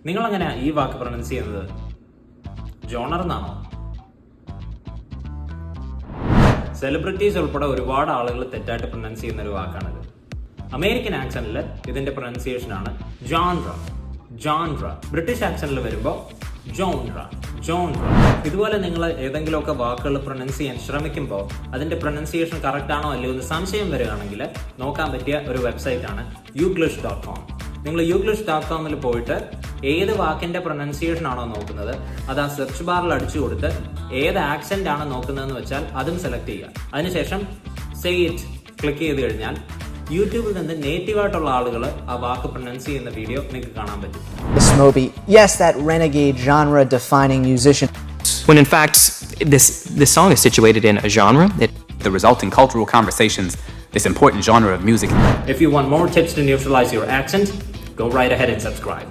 നിങ്ങൾ എങ്ങനെയാ ഈ വാക്ക് പ്രൊനൗൺസ് ചെയ്യുന്നത്? ജോണർ എന്നാണോ? സെലിബ്രിറ്റീസ് ഉൾപ്പെടെ ഒരുപാട് ആളുകൾ തെറ്റായിട്ട് പ്രൊനൗൺസ് ചെയ്യുന്ന ഒരു വാക്കാണിത്. അമേരിക്കൻ ആക്സന്റിൽ ഇതിന്റെ പ്രൊനൗൺസിയേഷൻ ആണ് ജോൺറ. ബ്രിട്ടീഷ് ആക്സന്റിൽ വരുമ്പോൾ ജോൺറ. ഇതുപോലെ നിങ്ങൾ ഏതെങ്കിലുമൊക്കെ വാക്കുകൾ പ്രൊനൗൺസ് ചെയ്യാൻ ശ്രമിക്കുമ്പോൾ അതിന്റെ പ്രൊനൗൺസിയേഷൻ കറക്റ്റ് ആണോ അല്ലയോ എന്ന് സംശയം വരികയാണെങ്കിൽ നോക്കാൻ പറ്റിയ ഒരു വെബ്സൈറ്റ് ആണ് youglish.com. നിങ്ങൾ youglish.com പോയിട്ട് ഏത് വാക്കിന്റെ പ്രൊനൗൺസിയേഷൻ ആണോ നോക്കുന്നത് അത് ആ സെർച്ച് ബാറിൽ അടിച്ചു കൊടുത്ത് ഏത് ആക്സെന്റ് ആണ് നോക്കുന്നതെന്ന് വെച്ചാൽ അതും സെലക്ട് ചെയ്യുക. അതിനുശേഷം സേ ഇറ്റ് ക്ലിക്ക് ചെയ്ത് കഴിഞ്ഞാൽ യൂട്യൂബിൽ നിന്ന് നേറ്റീവ് ആയിട്ടുള്ള ആളുകൾ ആ വാക്ക് പ്രൊനൗൺസ് ചെയ്യുന്ന വീഡിയോ നിങ്ങൾക്ക് കാണാൻ പറ്റും. Moby, yes, that renegade genre-defining musician. When in fact, this song is situated in a genre. The resulting cultural conversations, this important genre of music. If you want more tips to neutralize your accent, go right ahead and subscribe.